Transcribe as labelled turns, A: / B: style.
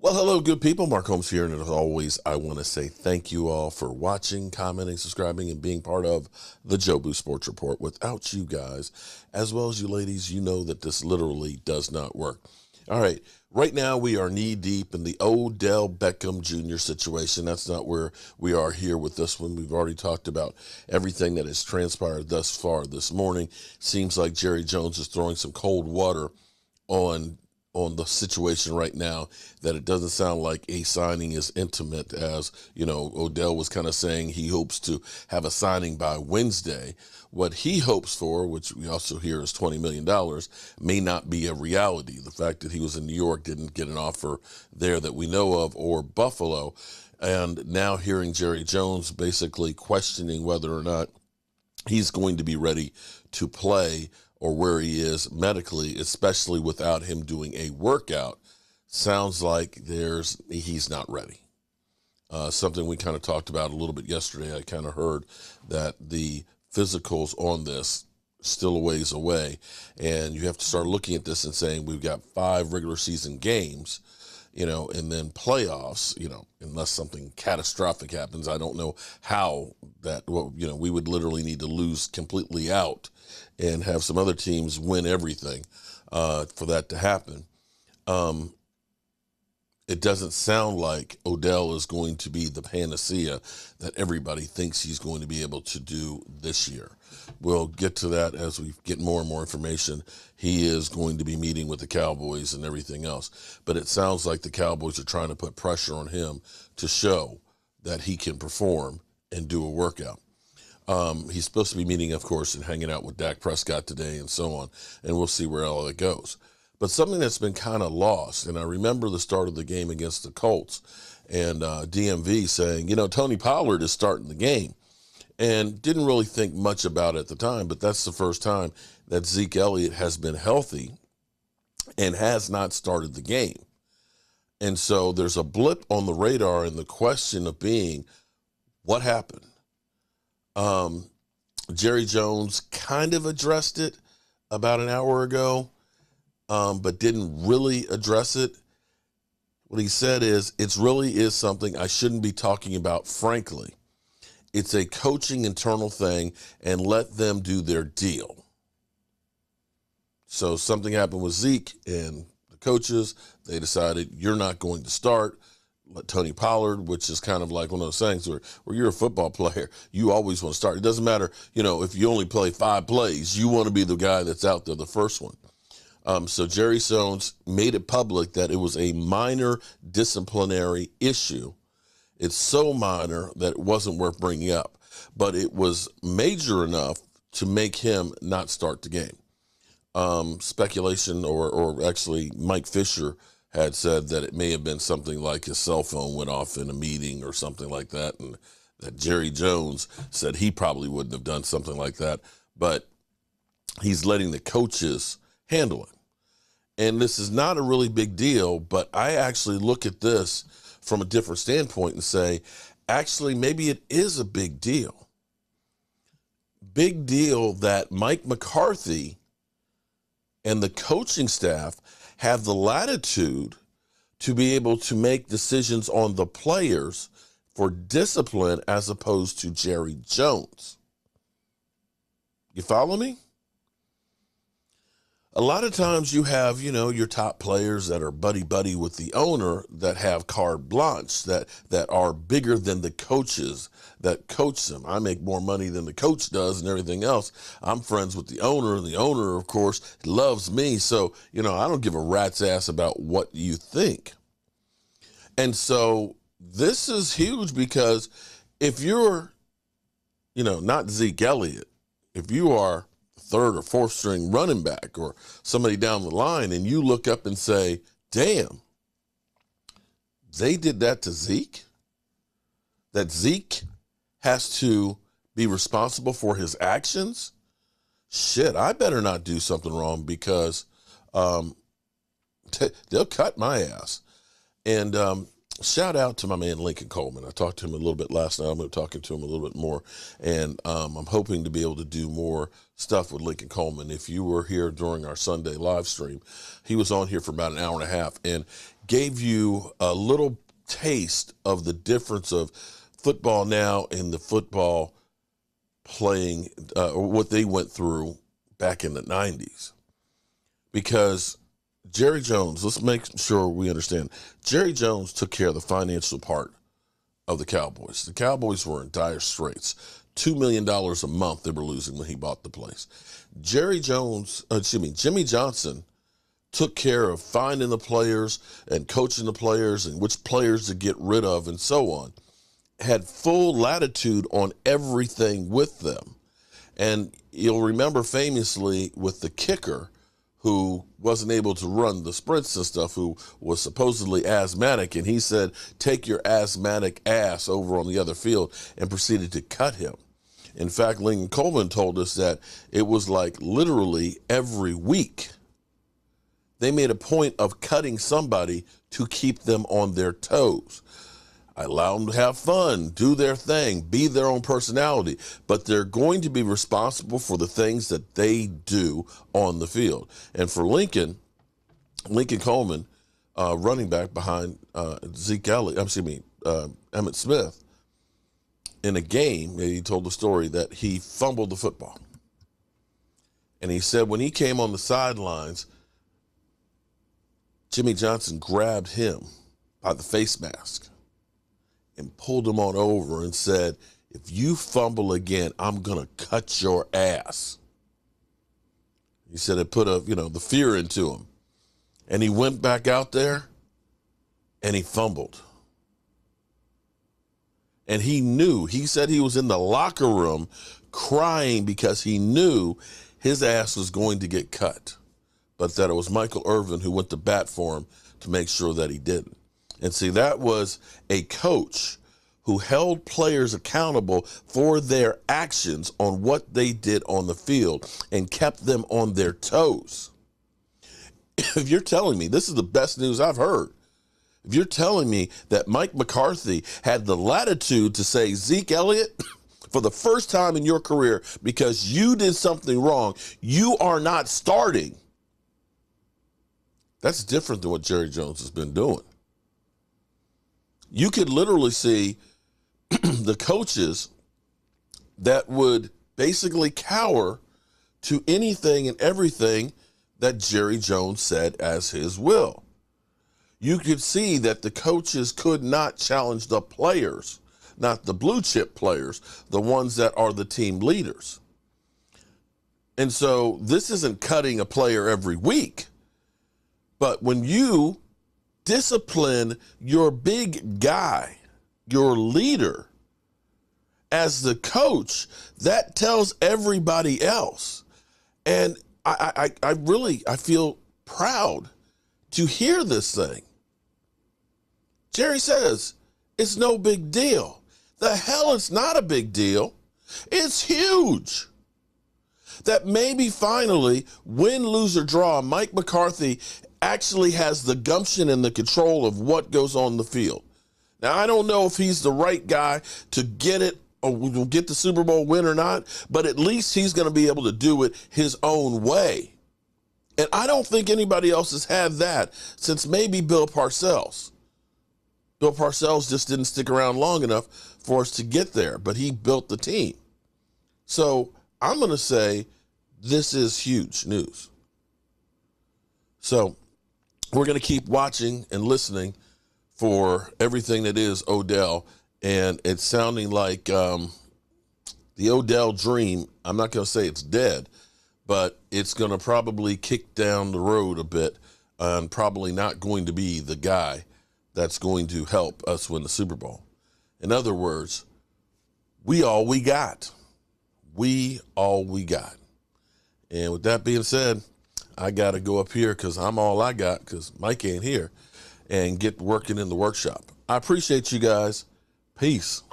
A: Well, hello, good people. Mark Holmes here, and as always, I want to say thank you all for watching, commenting, subscribing, and being part of the Jobu Sports Report. Without you guys, as well as you ladies, you know that this literally does not work. All right, right now we are knee-deep in the Odell Beckham Jr. situation. That's not where we are here with this one. We've already talked about everything that has transpired thus far this morning. Seems like Jerry Jones is throwing some cold water on the situation right now, that it doesn't sound like a signing is intimate. As you know, Odell was kind of saying he hopes to have a signing by Wednesday. What he hopes for, which we also hear is $20 million, may not be a reality. The fact that he was in New York, didn't get an offer there that we know of, or Buffalo. And now hearing Jerry Jones basically questioning whether or not he's going to be ready to play, or where he is medically, especially without him doing a workout, sounds like he's not ready. Something we kind of talked about a little bit yesterday. I kind of heard that the physicals on this still a ways away, and you have to start looking at this and saying we've got 5 regular season games, and then playoffs, unless something catastrophic happens. I don't know how that, we would literally need to lose completely out and have some other teams win everything for that to happen. It doesn't sound like Odell is going to be the panacea that everybody thinks he's going to be able to do this year. We'll get to that as we get more and more information. He is going to be meeting with the Cowboys and everything else. But it sounds like the Cowboys are trying to put pressure on him to show that he can perform and do a workout. He's supposed to be meeting, of course, and hanging out with Dak Prescott today and so on, and we'll see where all that goes. But something that's been kind of lost, and I remember the start of the game against the Colts, and DMV saying, Tony Pollard is starting the game, and didn't really think much about it at the time, but that's the first time that Zeke Elliott has been healthy and has not started the game. And so there's a blip on the radar, and the question of being, what happened? Jerry Jones kind of addressed it about an hour ago, but didn't really address it. What he said is, it really is something I shouldn't be talking about, frankly. It's a coaching internal thing, and let them do their deal. So something happened with Zeke and the coaches. They decided, you're not going to start. Let Tony Pollard, which is kind of like one of those things where you're a football player, you always want to start. It doesn't matter, if you only play 5 plays, you want to be the guy that's out there, the first one. So Jerry Jones made it public that it was a minor disciplinary issue. It's so minor that it wasn't worth bringing up, but it was major enough to make him not start the game. Speculation, or actually Mike Fisher had said that it may have been something like his cell phone went off in a meeting or something like that, and that Jerry Jones said he probably wouldn't have done something like that, but he's letting the coaches handle it. And this is not a really big deal, but I actually look at this from a different standpoint and say, actually, maybe it is a big deal. Big deal that Mike McCarthy and the coaching staff have the latitude to be able to make decisions on the players for discipline as opposed to Jerry Jones. You follow me? A lot of times you have, your top players that are buddy-buddy with the owner that have carte blanche, that are bigger than the coaches that coach them. I make more money than the coach does and everything else. I'm friends with the owner, and the owner, of course, loves me. So, I don't give a rat's ass about what you think. And so this is huge, because if you're, not Zeke Elliott, if you are 3rd or 4th string running back or somebody down the line, and you look up and say, damn, they did that to Zeke? That Zeke has to be responsible for his actions? Shit, I better not do something wrong, because they'll cut my ass. And shout out to my man Lincoln Coleman. I talked to him a little bit last night. I'm going to be talking to him a little bit more, and I'm hoping to be able to do more stuff with Lincoln Coleman. If you were here during our Sunday live stream, he was on here for about an hour and a half, and gave you a little taste of the difference of football now and the football playing, or what they went through back in the 90s. Because Jerry Jones, let's make sure we understand, Jerry Jones took care of the financial part of the Cowboys. The Cowboys were in dire straits. $2 million a month they were losing when he bought the place. Jimmy Johnson took care of finding the players and coaching the players and which players to get rid of and so on. Had full latitude on everything with them. And you'll remember famously with the kicker who wasn't able to run the sprints and stuff, who was supposedly asthmatic, and he said, take your asthmatic ass over on the other field, and proceeded to cut him. In fact, Lincoln Coleman told us that it was like literally every week they made a point of cutting somebody to keep them on their toes. I allow them to have fun, do their thing, be their own personality, but they're going to be responsible for the things that they do on the field. And for Lincoln Coleman, running back behind Zeke Elliott, Emmitt Smith, in a game, he told the story that he fumbled the football. And he said when he came on the sidelines, Jimmy Johnson grabbed him by the face mask and pulled him on over and said, if you fumble again, I'm going to cut your ass. He said it put the fear into him. And he went back out there and he fumbled. And he said he was in the locker room crying because he knew his ass was going to get cut, but that it was Michael Irvin who went to bat for him to make sure that he didn't. And see, that was a coach who held players accountable for their actions on what they did on the field and kept them on their toes. If you're telling me, this is the best news I've heard, if you're telling me that Mike McCarthy had the latitude to say, Zeke Elliott, for the first time in your career, because you did something wrong, you are not starting. That's different than what Jerry Jones has been doing. You could literally see the coaches that would basically cower to anything and everything that Jerry Jones said as his will. You could see that the coaches could not challenge the players, not the blue chip players, the ones that are the team leaders. And so this isn't cutting a player every week, but when you discipline your big guy, your leader, as the coach, that tells everybody else. And I feel proud to hear this thing. Jerry says, it's no big deal. The hell, it's not a big deal. It's huge. That maybe finally, win, lose, or draw, Mike McCarthy actually has the gumption and the control of what goes on the field. Now, I don't know if he's the right guy to get it or will get the Super Bowl win or not, but at least he's going to be able to do it his own way. And I don't think anybody else has had that since maybe Bill Parcells. Bill Parcells just didn't stick around long enough for us to get there, but he built the team. So I'm going to say this is huge news. So we're going to keep watching and listening for everything that is Odell. And it's sounding like the Odell dream, I'm not going to say it's dead, but it's going to probably kick down the road a bit and probably not going to be the guy that's going to help us win the Super Bowl. In other words, we all we got. We all we got. And with that being said, I got to go up here because I'm all I got because Mike ain't here and get working in the workshop. I appreciate you guys. Peace.